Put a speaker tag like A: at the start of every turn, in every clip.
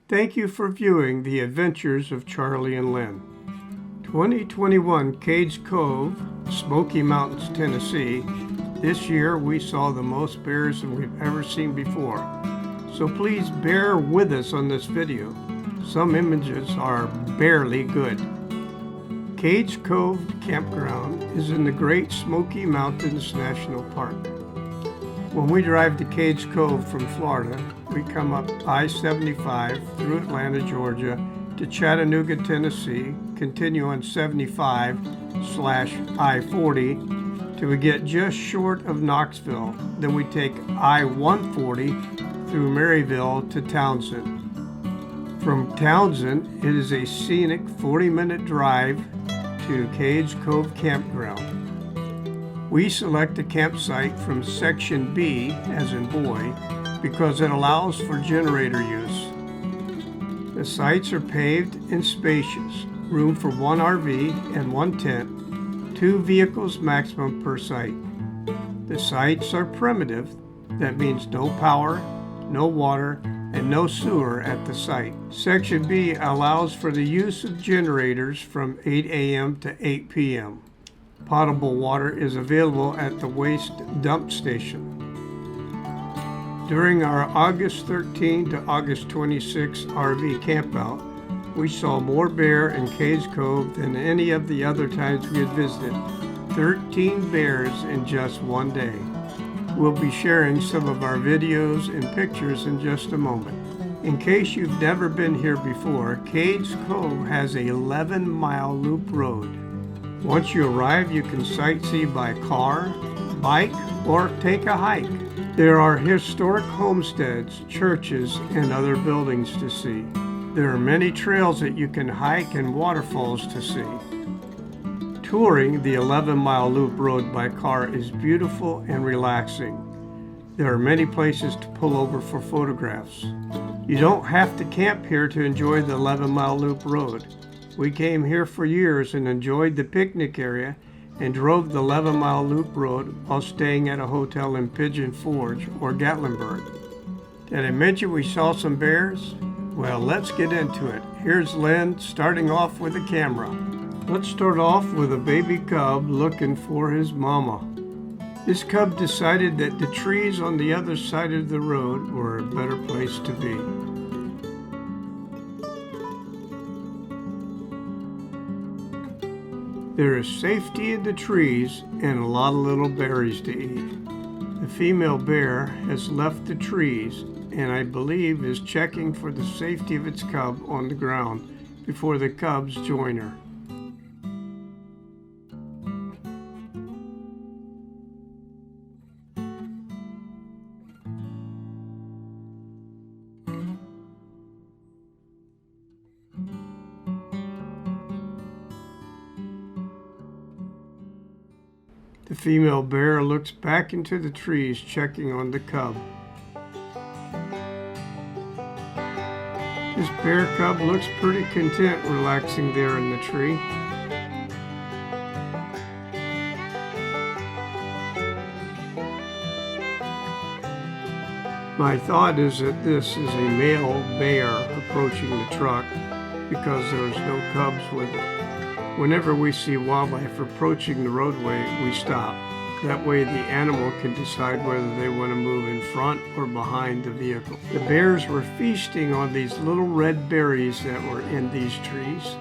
A: Thank you for viewing the adventures of Charlie and Lynn. 2021 Cades Cove, Smoky Mountains, Tennessee. This year we saw the most bears than we've ever seen before. So please bear with us on this video. Some images are barely good. Cades Cove Campground is in the Great Smoky Mountains National Park. When we drive to Cades Cove from Florida, we come up I-75 through Atlanta, Georgia to Chattanooga, Tennessee, continue on 75/I-40 till we get just short of Knoxville. Then we take I-140 through Maryville to Townsend. From Townsend, it is a scenic 40-minute drive to Cades Cove Campground. We select a campsite from Section B, as in boy, because it allows for generator use. The sites are paved and spacious, room for one RV and one tent, 2 vehicles maximum per site. The sites are primitive, that means no power, no water, and no sewer at the site. Section B allows for the use of generators from 8 a.m. to 8 p.m. Potable water is available at the waste dump station. During our August 13 to August 26 RV campout, we saw more bear in Cades Cove than any of the other times we had visited. 13 bears in just one day. We'll be sharing some of our videos and pictures in just a moment. In case you've never been here before, Cades Cove has an 11-mile loop road. Once you arrive, you can sightsee by car, bike, or take a hike. There are historic homesteads, churches, and other buildings to see. There are many trails that you can hike and waterfalls to see. Touring the 11-mile loop road by car is beautiful and relaxing. There are many places to pull over for photographs. You don't have to camp here to enjoy the 11-mile loop road. We came here for years and enjoyed the picnic area and drove the 11-mile loop road while staying at a hotel in Pigeon Forge or Gatlinburg. Did I mention we saw some bears? Well, let's get into it. Here's Lynn starting off with a camera. Let's start off with a baby cub looking for his mama. This cub decided that the trees on the other side of the road were a better place to be. There is safety in the trees and a lot of little berries to eat. The female bear has left the trees and I believe is checking for the safety of its cub on the ground before the cubs join her. The female bear looks back into the trees, checking on the cub. This bear cub looks pretty content relaxing there in the tree. My thought is that this is a male bear approaching the truck because there's no cubs with it. Whenever we see wildlife approaching the roadway, we stop. That way the animal can decide whether they want to move in front or behind the vehicle. The bears were feasting on these little red berries that were in these trees.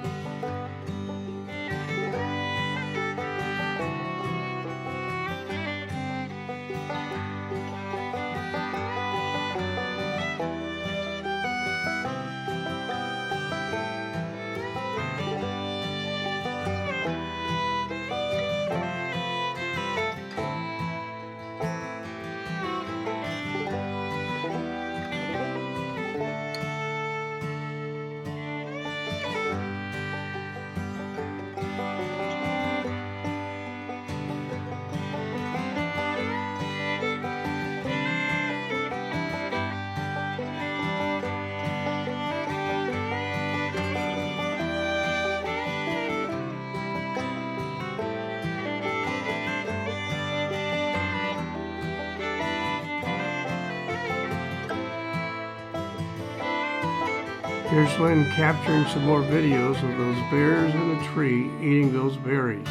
A: Here's Lynn capturing some more videos of those bears in a tree eating those berries.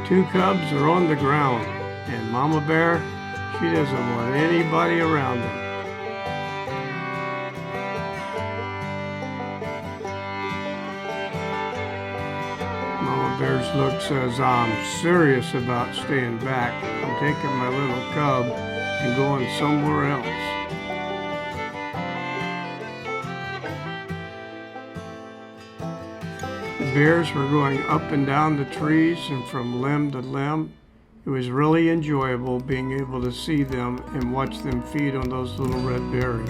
A: 2 cubs are on the ground, and Mama Bear, she doesn't want anybody around them. Mama Bear's look says, I'm serious about staying back. I'm taking my little cub and going somewhere else. The bears were going up and down the trees and from limb to limb. It was really enjoyable being able to see them and watch them feed on those little red berries.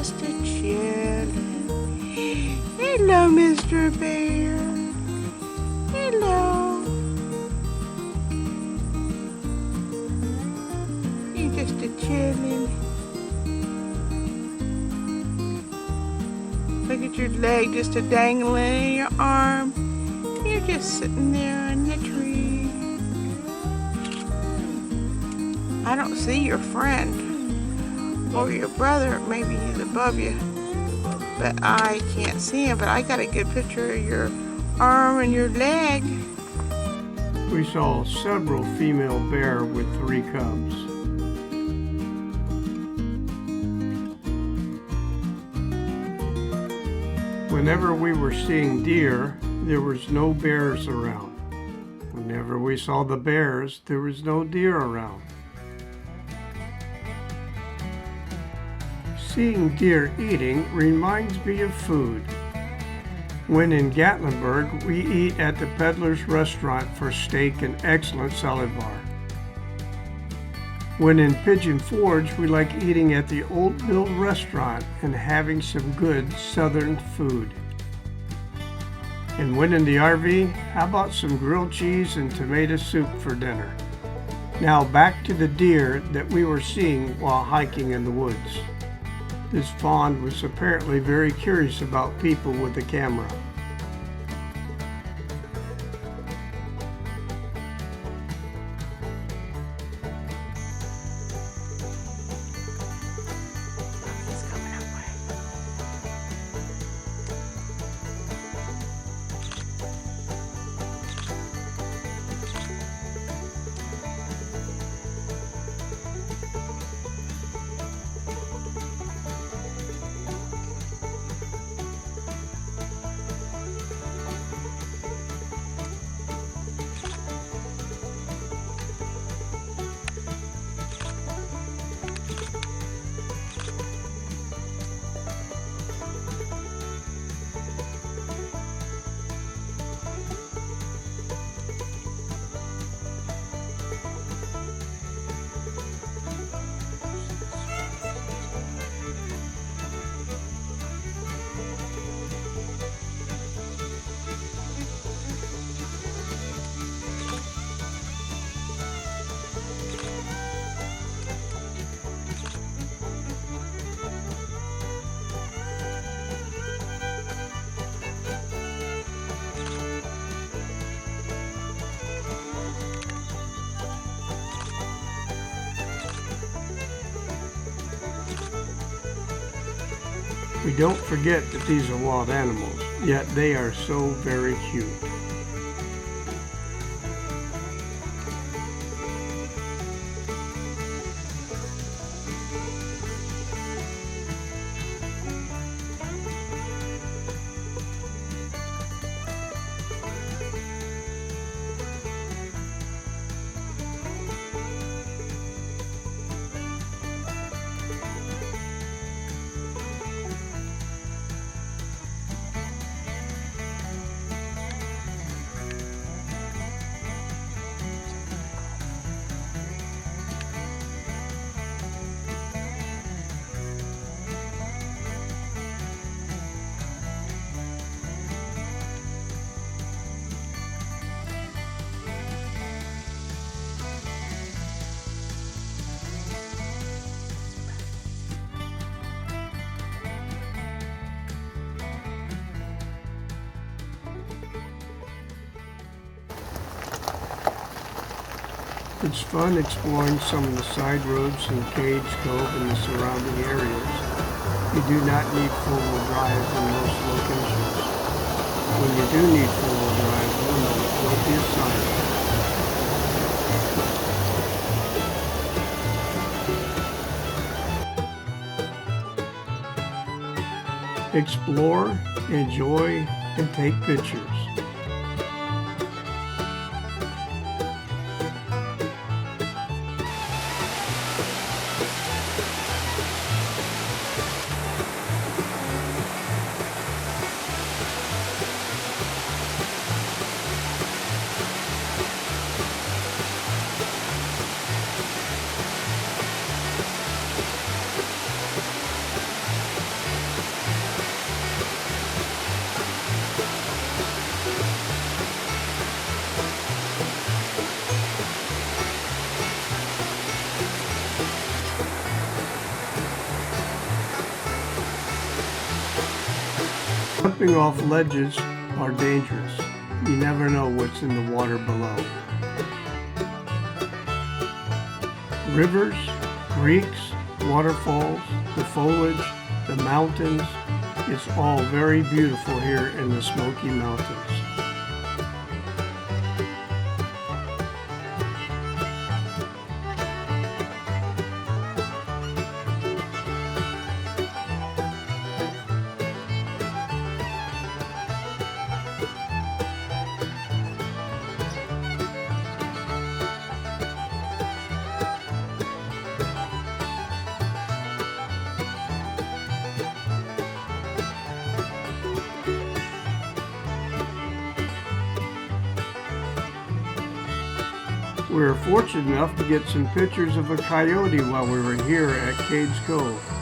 B: just a chillin'. Hello, Mr. Bear. Hello. You just a chillin'. Look at your leg just a dangling in your arm. You're just sitting there in the tree. I don't see your friend or your brother. Maybe he's above you, but I can't see him. But I got a good picture of your arm and your leg.
A: We saw several female bear with 3 cubs. Whenever we were seeing deer, there was no bears around. Whenever we saw the bears, there was no deer around. Seeing deer eating reminds me of food. When in Gatlinburg, we eat at the Peddler's Restaurant for steak and excellent salad bar. When in Pigeon Forge, we like eating at the Old Mill Restaurant and having some good Southern food. And when in the RV, how about some grilled cheese and tomato soup for dinner? Now back to the deer that we were seeing while hiking in the woods. This fawn was apparently very curious about people with a camera.
B: He's coming our way.
A: We don't forget that these are wild animals, yet they are so very cute. It's fun exploring some of the side roads in Cades Cove and the surrounding areas. You do not need four-wheel drive in most locations. When you do need four-wheel drive, you'll know it will be a sign. Explore, enjoy, and take pictures. Jumping off ledges are dangerous. You never know what's in the water below. Rivers, creeks, waterfalls, the foliage, the mountains, it's all very beautiful here in the Smoky Mountains. We were fortunate enough to get some pictures of a coyote while we were here at Cades Cove.